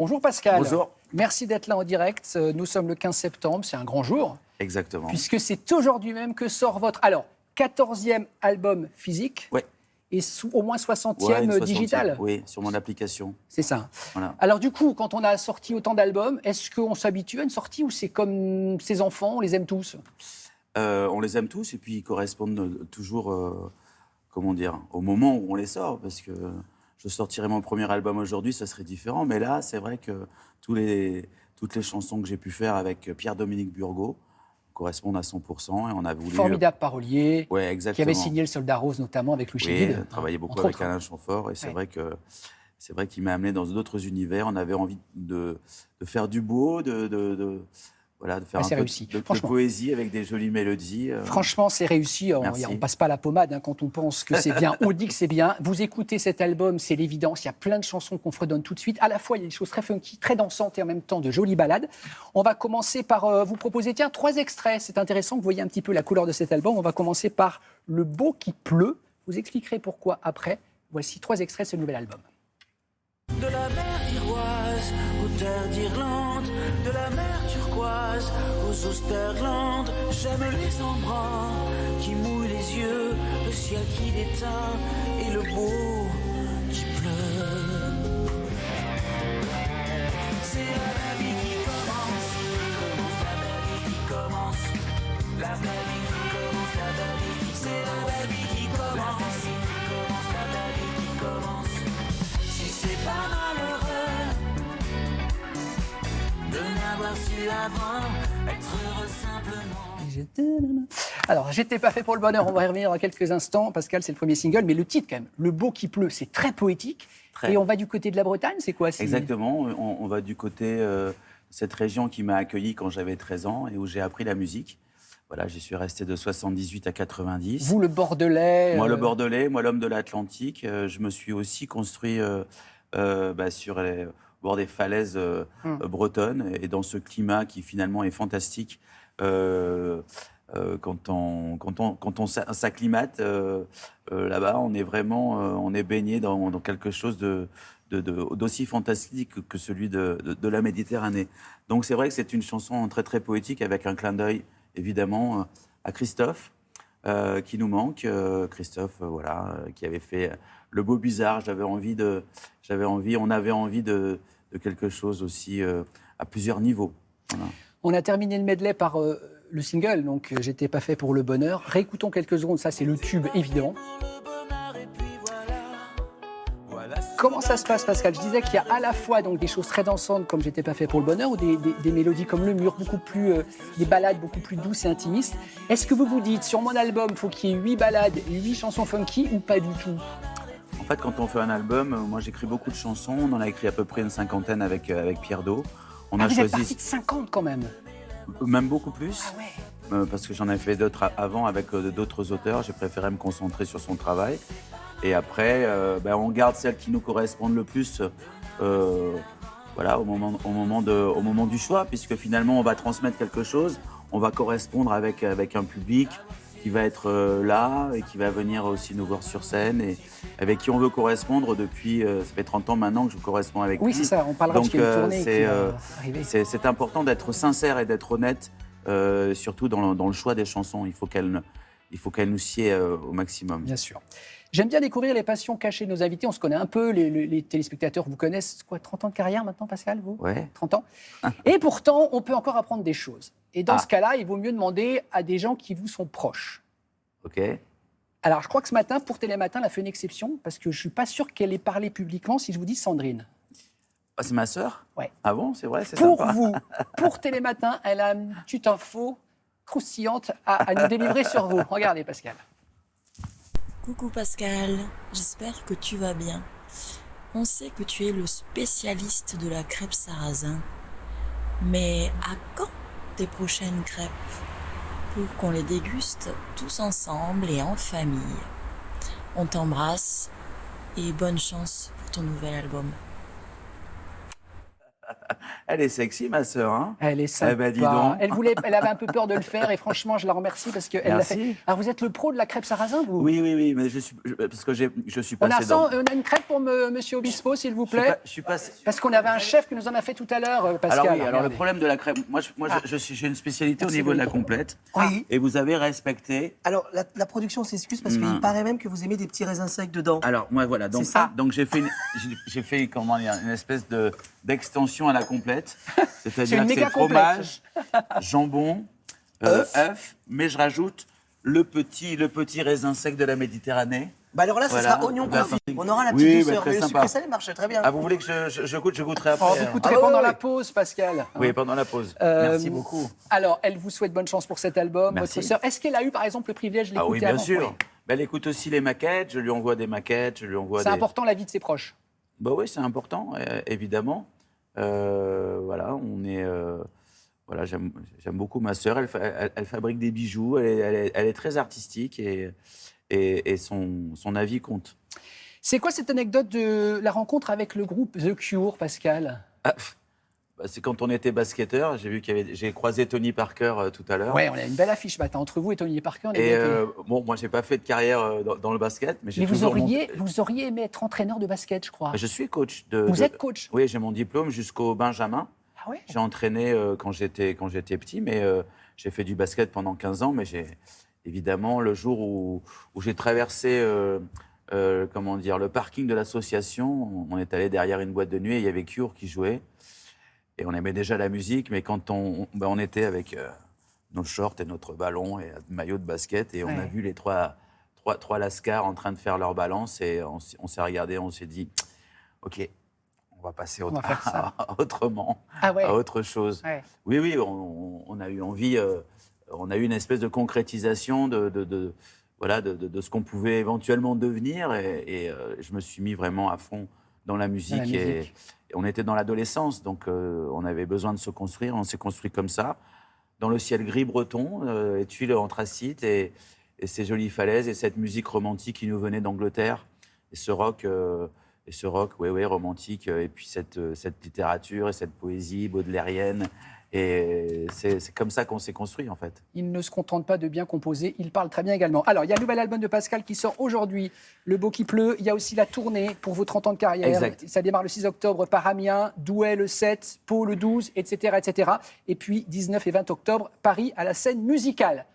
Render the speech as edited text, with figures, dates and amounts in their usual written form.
Bonjour Pascal. Bonjour. Merci d'être là en direct. Nous sommes le 15 septembre, c'est un grand jour. Exactement. Puisque c'est aujourd'hui même que sort votre 14e album physique Ouais. et au moins 60e une 60e, digital. Oui, sur mon application. C'est ça. Voilà. Alors du coup, quand on a sorti autant d'albums, est-ce qu'on s'habitue à une sortie ou c'est comme ses enfants, on les aime tous? On les aime tous et puis ils correspondent toujours, au moment où on les sort. Parce que je sortirais mon premier album aujourd'hui, ça serait différent. Mais là, c'est vrai que toutes les chansons que j'ai pu faire avec Pierre-Dominique Burgot correspondent à 100%. Et on a voulu... Formidable parolier, Ouais, exactement. qui avait signé Le Soldat Rose notamment avec Louis Oui, Chédid. travaillé beaucoup entre avec autres. Alain Chamfort. Et c'est vrai qu'il m'a amené dans d'autres univers. On avait envie de faire du beau, de faire c'est un peu réussi. de Franchement. poésie avec des jolies mélodies. Franchement, c'est réussi. On Merci. ne passe pas la pommade quand on pense que c'est bien. On dit que c'est bien. Vous écoutez cet album, c'est l'évidence. Il y a plein de chansons qu'on fredonne tout de suite. À la fois, il y a des choses très funky, très dansantes et en même temps de jolies ballades. On va commencer par vous proposer 3 extraits. C'est intéressant que vous voyez un petit peu la couleur de cet album. On va commencer par Le beau qui pleut. Vous expliquerez pourquoi après. Voici 3 extraits de ce nouvel album. De la mer iroise aux terres d'Irlande, de la mer turquoise aux Austerland, j'aime les embruns qui mouillent les yeux, le ciel qui déteint et le beau qui pleut. C'est la vie qui commence la belle vie qui commence, la belle vie qui commence, la belle vie qui c'est la belle vie qui commence, la belle vie qui commence. Si c'est pas malheureux de n'avoir su avant, être heureux simplement. Alors, j'étais pas fait pour le bonheur. On va y revenir dans quelques instants. Pascal, c'est le premier single, mais le titre quand même, Le beau qui pleut, c'est très poétique. Très. Et on va du côté de la Bretagne, c'est quoi? Exactement. On va du côté de cette région qui m'a accueilli quand j'avais 13 ans et où j'ai appris la musique. Voilà, j'y suis resté de 78 à 90. Vous, le Bordelais. Moi, le Bordelais, moi, l'homme de l'Atlantique. Je me suis aussi construit sur les bords des falaises bretonnes et dans ce climat qui finalement est fantastique. Quand on s'acclimate là-bas, on est vraiment on est baigné dans quelque chose d'aussi fantastique que celui de la Méditerranée. Donc c'est vrai que c'est une chanson très très poétique avec un clin d'œil évidemment à Christophe qui nous manque. Christophe qui avait fait Le Beau Bizarre. On avait envie de quelque chose aussi à plusieurs niveaux. Voilà. On a terminé le medley par le single, donc J'étais pas fait pour le bonheur. Réécoutons quelques secondes, ça c'est le tube évident. Comment ça se passe, Pascal? Je disais qu'il y a à la fois donc, des choses très dansantes comme J'étais pas fait pour le bonheur ou des mélodies comme Le Mur, beaucoup plus, des ballades beaucoup plus douces et intimistes. Est-ce que vous vous dites, sur mon album, il faut qu'il y ait 8 ballades et 8 chansons funky ou pas du tout? En fait, quand on fait un album, moi j'écris beaucoup de chansons. On en a écrit à peu près une 50aine avec Pierre Do. On a vous êtes choisi parti de 50 quand même. même beaucoup plus. Ah ouais. Parce que j'en ai fait d'autres avant avec d'autres auteurs. J'ai préféré me concentrer sur son travail. Et après, on garde celles qui nous correspondent le plus au moment du choix, puisque finalement, on va transmettre quelque chose, on va correspondre avec un public qui va être là et qui va venir aussi nous voir sur scène et avec qui on veut correspondre depuis, ça fait 30 ans maintenant que je correspond avec lui. Oui, c'est ça, on parlera Donc, de une tournée qui va arriver. c'est important d'être sincère et d'être honnête, surtout dans le choix des chansons. Il faut qu'elles nous sied au maximum. Bien sûr. J'aime bien découvrir les passions cachées de nos invités. On se connaît un peu, les téléspectateurs vous connaissent. 30 ans de carrière maintenant, Pascal, vous? Ouais. 30 ans. Et pourtant, on peut encore apprendre des choses. Et dans ce cas-là, il vaut mieux demander à des gens qui vous sont proches. OK. Alors, je crois que ce matin, pour Télématin, elle a fait une exception, parce que je ne suis pas sûr qu'elle ait parlé publiquement si je vous dis Sandrine. Ah, c'est ma sœur? Ouais. Ah bon, c'est vrai, c'est Pour sympa. vous, pour Télématin, elle a une petite info croustillante à nous délivrer sur vous. Regardez, Pascal. Coucou Pascal, j'espère que tu vas bien. On sait que tu es le spécialiste de la crêpe sarrasin. Mais à quand tes prochaines crêpes? Pour qu'on les déguste tous ensemble et en famille. On t'embrasse et bonne chance pour ton nouvel album. Elle est sexy, ma sœur. Hein. Elle est sympa. Eh ben, dis donc. Elle avait un peu peur de le faire et franchement, je la remercie parce qu'elle l'a fait. Merci. Alors, vous êtes le pro de la crêpe sarrasin, vous? Oui, mais parce que je suis On a, passé dans... on a une crêpe pour Monsieur Obispo, s'il vous plaît. Je suis passé... Parce qu'on avait un chef qui nous en a fait tout à l'heure, Pascal. Alors oui, alors le Regardez. problème de la crêpe, j'ai une spécialité au niveau de la complète. Oui. Et vous avez respecté. Alors, la production s'excuse parce qu'il paraît même que vous aimez des petits raisins secs dedans. Alors moi voilà, donc C'est ça donc j'ai fait comment dire, une espèce d'extension à la complète, C'est c'est-à-dire une que c'est méga fromage, jambon, œuf, mais je rajoute le petit raisin sec de la Méditerranée. Bah alors là, ça Voilà. sera oignon Bah, confit. enfin, On aura la petite oui, douceur. très Mais le sympa. sucré salé marche très bien. Ah, vous voulez que je goûte, je goûterai après. Oh, vous goûterez Ah, pendant oui, la oui. pause, Pascal. Oui, pendant la pause. Euh, Merci beaucoup. Alors, elle vous souhaite bonne chance pour cet album, Merci. votre sœur. Est-ce qu'elle a eu, par exemple, le privilège de Ah l'écouter oui, bien avant? sûr. Oui. Ben, elle écoute aussi les maquettes, je lui envoie des maquettes, je lui envoie C'est des... important, la vie de ses proches. Bah oui, c'est important, évidemment. Voilà, on est... voilà, j'aime beaucoup ma sœur, elle fabrique des bijoux, elle est très artistique et son avis compte. C'est quoi cette anecdote de la rencontre avec le groupe The Cure, Pascal? Ah, bah, c'est quand on était basketteur, j'ai croisé Tony Parker tout à l'heure. Ouais, on a une belle affiche ce matin entre vous et Tony Parker. on a Et bien été. bon, moi, j'ai pas fait de carrière dans le basket, mais j'ai Mais toujours vous auriez aimé être entraîneur de basket, je crois. Je suis coach Vous êtes coach? Oui, j'ai mon diplôme jusqu'au Benjamin. Ah ouais? J'ai entraîné quand j'étais petit, mais j'ai fait du basket pendant 15 ans. Mais j'ai évidemment, le jour où j'ai traversé comment dire, le parking de l'association, on est allé derrière une boîte de nuit et il y avait Cure qui jouait. Et on aimait déjà la musique, mais quand on était avec nos shorts et notre ballon et un maillot de basket, et on a vu les trois lascars en train de faire leur balance, et on s'est regardé, on s'est dit, OK, on va passer va faire ça. autrement, Ah ouais. à autre chose. Ouais. Oui, on a eu envie, on a eu une espèce de concrétisation voilà, de ce qu'on pouvait éventuellement devenir, et je me suis mis vraiment à fond dans la musique. Et on était dans l'adolescence, donc on avait besoin de se construire. On s'est construit comme ça, dans le ciel gris breton, et tuiles anthracite, et ces jolies falaises, et cette musique romantique qui nous venait d'Angleterre, et ce rock, ouais, romantique, et puis cette littérature et cette poésie baudelairienne. Et c'est comme ça qu'on s'est construit, en fait. Il ne se contente pas de bien composer, il parle très bien également. Alors, il y a le nouvel album de Pascal qui sort aujourd'hui, Le Beau qui pleut. Il y a aussi la tournée pour vos 30 ans de carrière. Exact. Ça démarre le 6 octobre par Amiens, Douai le 7, Pau le 12, etc., etc. Et puis, 19 et 20 octobre, Paris à la scène musicale.